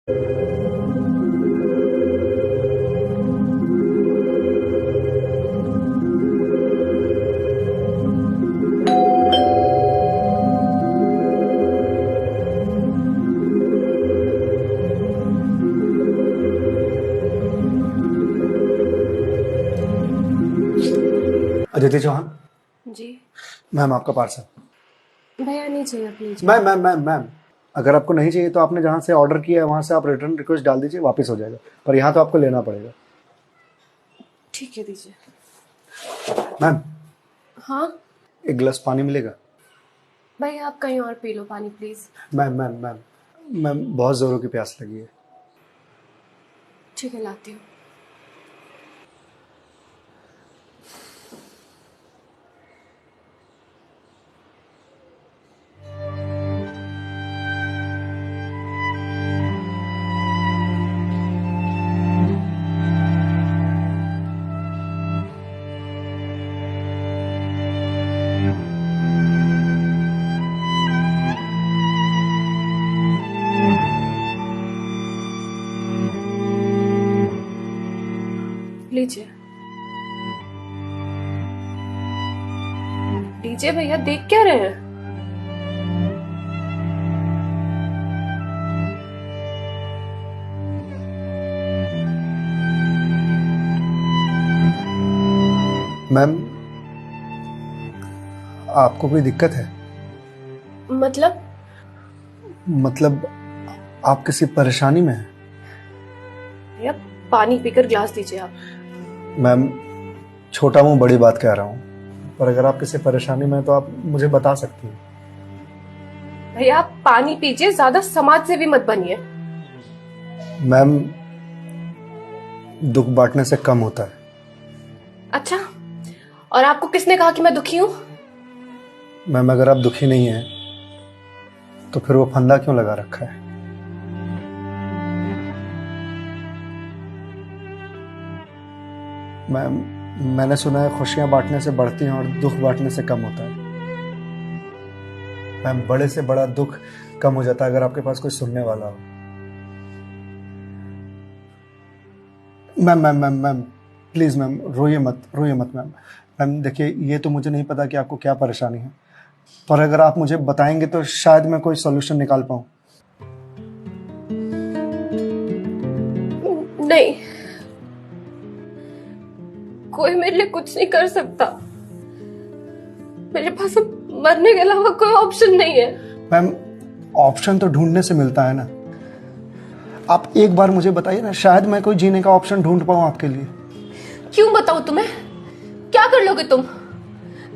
अदिति चौहान। जी ma'am आपका parcel. भैया नहीं चाहिए please. Ma'am ma'am ma'am ma'am अगर आपको नहीं चाहिए तो आपने जहाँ से ऑर्डर किया है वहाँ से आप रिटर्न रिक्वेस्ट डाल दीजिए, वापस हो जाएगा। पर यहाँ तो आपको लेना पड़ेगा। ठीक है दीजिए। मैम हाँ एक गिलास पानी मिलेगा? भैया आप कहीं और पी लो पानी please. Ma'am ma'am ma'am ma'am बहुत ज़ोरों की प्यास लगी है। ठीक है लाती हूँ। लीजिए लीजिए भैया, देख क्या रहे हैं? मैम आपको कोई दिक्कत है? मतलब आप किसी परेशानी में हैं? भैया पानी पीकर ग्लास दीजिए आप। मैम छोटा मुंह बड़ी बात कह रहा हूँ, पर अगर आप किसी परेशानी में हैं तो आप मुझे बता सकती हैं। भैया आप पानी पीजिए, ज्यादा समाज से भी मत बनिए। मैम दुख बांटने से कम होता है। अच्छा, और आपको किसने कहा कि मैं दुखी हूँ? मैम अगर आप दुखी नहीं हैं तो फिर वो फंदा क्यों लगा रखा है? मैम मैंने सुना है खुशियां बांटने से बढ़ती हैं और दुख बांटने से कम होता है। मैम बड़े से बड़ा दुख कम हो जाता है अगर आपके पास कोई सुनने वाला हो। Ma'am ma'am ma'am ma'am please ma'am रोइए मत मैम। मैम देखिए ये तो मुझे नहीं पता कि आपको क्या परेशानी है, पर अगर आप मुझे बताएंगे तो शायद मैं कोई सॉल्यूशन निकाल पाऊँ। नहीं, कोई मेरे लिए कुछ नहीं कर सकता। मेरे पास अब मरने के अलावा कोई ऑप्शन नहीं है। मैम ऑप्शन तो ढूंढने से मिलता है ना। आप एक बार मुझे बताइए ना, शायद मैं कोई जीने का ऑप्शन ढूंढ पाऊँ आपके लिए। क्यों बताऊं तुम्हें? क्या कर लोगे तुम?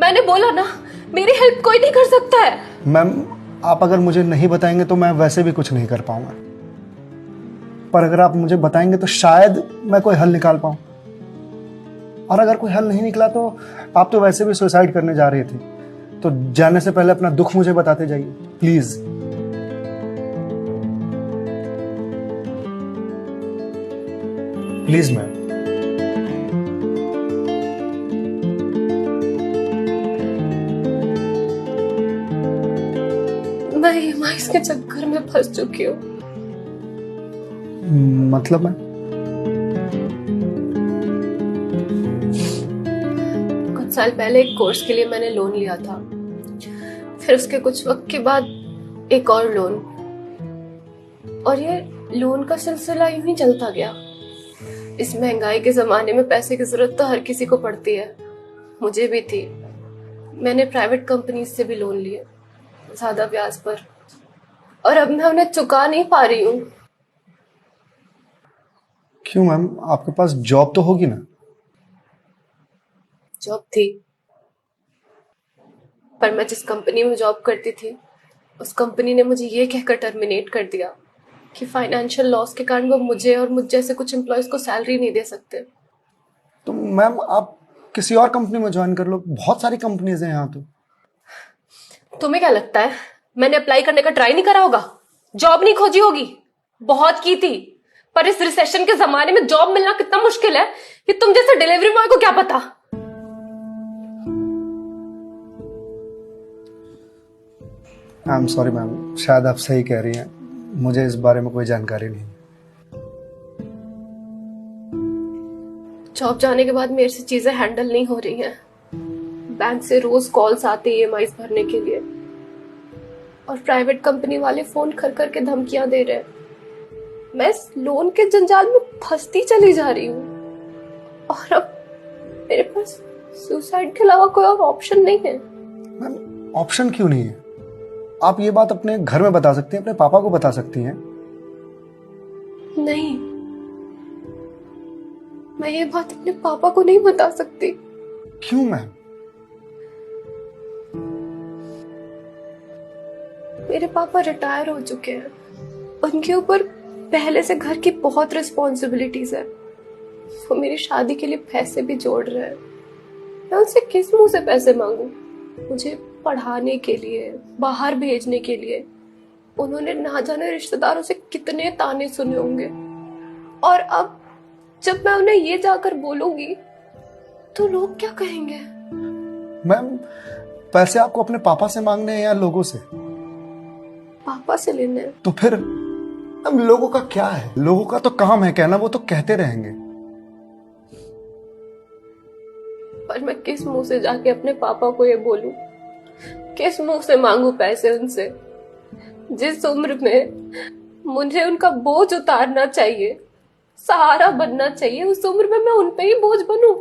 मैंने बोला ना, मेरी हेल्प कोई नहीं कर सकता है। मैम आप अगर मुझे नहीं बताएंगे तो मैं वैसे भी कुछ नहीं कर पाऊंगा, पर अगर आप मुझे बताएंगे तो शायद मैं कोई हल निकाल पाऊं। और अगर कोई हल नहीं निकला तो आप तो वैसे भी सुसाइड करने जा रहे थे, तो जाने से पहले अपना दुख मुझे बताते जाइए प्लीज। Please ma'am. मैं ईएमआईज़ के चक्कर में फंस चुकी हूँ। मतलब मैम? कुछ साल पहले एक कोर्स के लिए मैंने लोन लिया था, फिर उसके कुछ वक्त के बाद एक और लोन, और ये लोन का सिलसिला यूं ही चलता गया। इस महंगाई के जमाने में पैसे की जरूरत तो हर किसी को पड़ती है, मुझे भी थी। मैंने प्राइवेट कंपनी से भी लोन लिए, ज्यादा ब्याज पर, और अब मैं उन्हें चुका नहीं पा रही हूँ। क्यों मैम, आपके पास जॉब तो होगी ना? जॉब थी, पर मैं जिस कंपनी में जॉब करती थी उस कंपनी ने मुझे ये कहकर टर्मिनेट कर दिया कि फाइनेंशियल लॉस के कारण वो मुझे और मुझ जैसे कुछ एम्प्लॉयज को सैलरी नहीं दे सकते। तो मैम आप किसी और कंपनी में ज्वाइन कर लो, बहुत सारी कंपनीज हैं यहाँ तो। तुम्हें क्या लगता है मैंने अप्लाई करने का ट्राई नहीं करा होगा? जॉब नहीं खोजी होगी? बहुत की थी, पर इस रिसेशन के जमाने में जॉब मिलना कितना मुश्किल है कि तुम जैसे डिलीवरी बॉय को क्या पता। आई एम सॉरी मैम, शायद आप सही कह रही हैं, मुझे इस बारे में कोई जानकारी नहीं। जॉब जाने के बाद मेरे से चीजें हैंडल नहीं हो रही हैं। बैंक से रोज कॉल्स आते ईएमआईज भरने के लिए, और प्राइवेट कंपनी वाले फोन कर करके धमकियां दे रहे हैं। मैं इस लोन के जंजाल में फंसती चली जा रही हूँ, और अब मेरे पास सुसाइड के अलावा कोई और ऑप्शन नहीं है। मैम, ऑप्शन क्यों नहीं है? आप ये बात अपने घर में बता सकती हैं, अपने पापा को बता सकती हैं। नहीं, मैं ये बात अपने पापा को नहीं बता सकती। क्यों मैम? मेरे पापा रिटायर हो चुके हैं, उनके ऊपर पहले से घर की बहुत रिस्पॉन्सिबिलिटीज है। वो मेरी शादी के लिए पैसे भी जोड़ रहे हैं। मैं उनसे किस मुंह से पैसे मांगू? मुझे पढ़ाने के लिए, बाहर भेजने के लिए उन्होंने ना जाने रिश्तेदारों से कितने ताने सुने होंगे, और अब जब मैं उन्हें ये जाकर बोलूंगी तो लोग क्या कहेंगे? मैम, पैसे आपको अपने पापा से मांगने हैं या लोगों से? पापा से लेने हैं। तो फिर अब लोगों का क्या है? लोगों का तो काम है कहना, वो तो कहते रहेंगे। पर मैं किस मुंह से जाके अपने पापा को ये बोलूं? किस मुंह से मांगू पैसे उनसे? जिस उम्र में मुझे उनका बोझ उतारना चाहिए, सहारा बनना चाहिए, उस उम्र में मैं उन पे ही बोझ बनूं?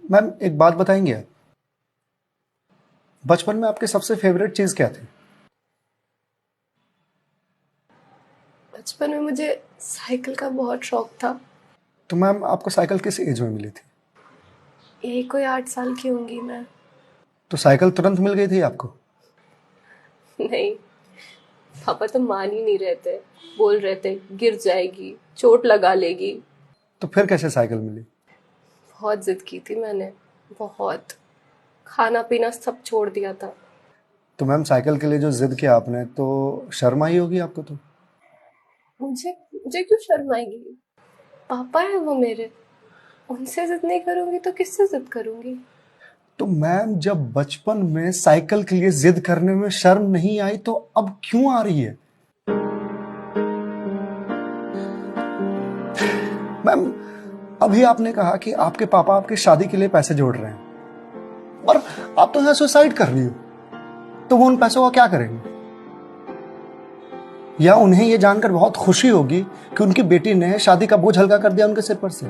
मैम, एक बात बताएंगे आप? बचपन में आपके सबसे फेवरेट चीज क्या थी? बचपन में मुझे साइकिल का बहुत शौक था। तो मैम, आपको साइकिल किस एज में मिली थी? यही कोई 8 साल की होंगी मैं। तो साइकिल तुरंत मिल गई थी आपको? नहीं, पापा तो मान ही नहीं रहे थे। बोल रहे थे गिर जाएगी, चोट लगा लेगी। तो फिर कैसे साइकिल मिली? बहुत जिद की थी मैंने, बहुत। खाना पीना सब छोड़ दिया था। तो मैम, साइकिल के लिए जो जिद किया आपने, तो शर्म आई होगी आपको? तो मुझे मुझे क्यों शर्म आएगी? पापा है वो मेरे, उनसे जिद नहीं करूंगी तो किससे जिद करूंगी? तो मैम, जब बचपन में साइकिल के लिए जिद करने में शर्म नहीं आई, तो अब क्यों आ रही है? मैम, अभी आपने कहा कि आपके पापा आपकी शादी के लिए पैसे जोड़ रहे हैं, और आप तो यहां सुसाइड कर रही हो। तो वो उन पैसों का क्या करेंगे? या उन्हें यह जानकर बहुत खुशी होगी कि उनकी बेटी ने शादी का बोझ हल्का कर दिया उनके सिर पर से।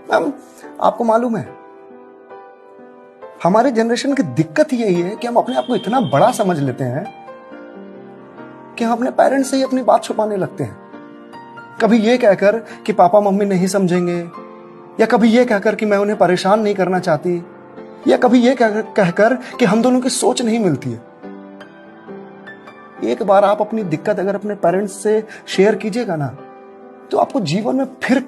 मैम, आपको मालूम है, हमारे जनरेशन की दिक्कत यही है कि हम अपने आप को इतना बड़ा समझ लेते हैं कि हम अपने पेरेंट्स से ही अपनी बात छुपाने लगते हैं। कभी ये कहकर कि पापा मम्मी नहीं समझेंगे, या कभी ये कहकर कि मैं उन्हें परेशान नहीं करना चाहती, या कभी ये कहकर कि हम दोनों की सोच नहीं मिलती है। एक बार आप अपनी दिक्कत अगर अपने पेरेंट्स से शेयर कीजिएगा ना, तो आपको जीवन में फिर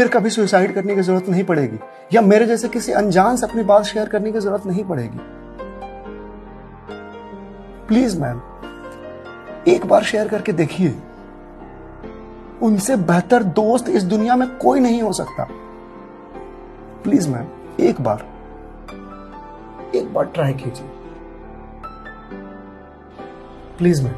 कभी सुसाइड करने की जरूरत नहीं पड़ेगी, या मेरे जैसे किसी अनजान से अपनी बात शेयर करने की जरूरत नहीं पड़ेगी। प्लीज मैम, एक बार शेयर करके देखिए। उनसे बेहतर दोस्त इस दुनिया में कोई नहीं हो सकता। प्लीज मैम, एक बार ट्राई कीजिए। Please ma'am.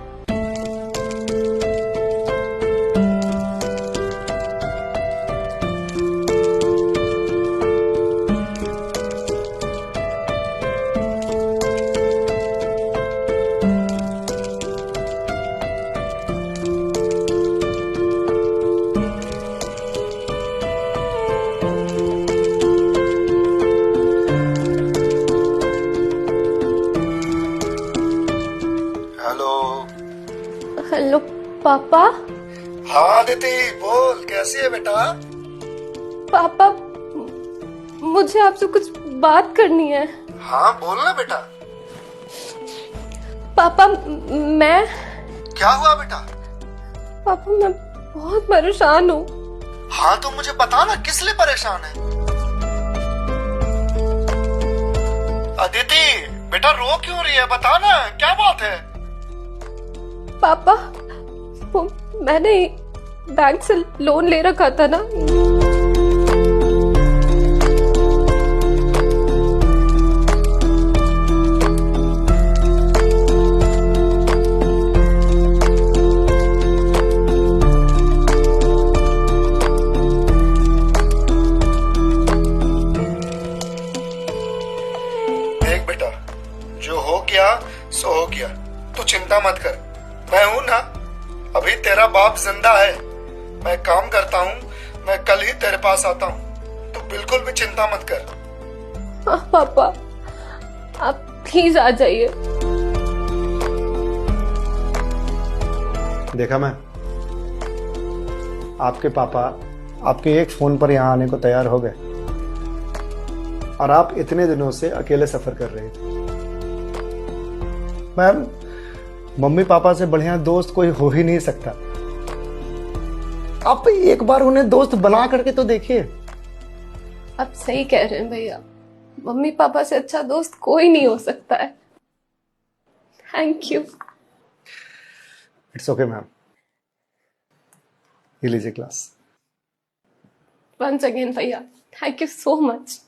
हेलो पापा। हाँ दीदी, बोल, कैसी है बेटा? पापा, मुझे आपसे कुछ बात करनी है। हाँ बोल ना बेटा। पापा, मैं क्या हुआ बेटा? पापा, मैं बहुत परेशान हूँ। हाँ तो मुझे बता ना, किस लिए परेशान है? अदिति बेटा, रो क्यों रही है? बता ना, क्या बात है? पापा, वो मैंने बैंक से लोन ले रखा था ना, जो हो गया सो हो गया, तू चिंता मत कर। मैं हूं ना, अभी तेरा बाप जिंदा है। मैं काम करता हूँ, मैं कल ही तेरे पास आता हूँ, तू बिल्कुल भी चिंता मत कर। हाँ पापा, आप प्लीज आ जाइए। देखा मैं, आपके पापा आपके एक फोन पर यहां आने को तैयार हो गए, और आप इतने दिनों से अकेले सफर कर रहे थे। मैम, मम्मी पापा से बढ़िया दोस्त कोई हो ही नहीं सकता। आप एक बार उन्हें दोस्त बना करके तो देखिए। आप सही कह रहे हैं भैया, मम्मी पापा से अच्छा दोस्त कोई नहीं हो सकता है। Thank you. It's okay ma'am, ये लीजिए क्लास। वंस अगेन भैया, थैंक यू सो मच।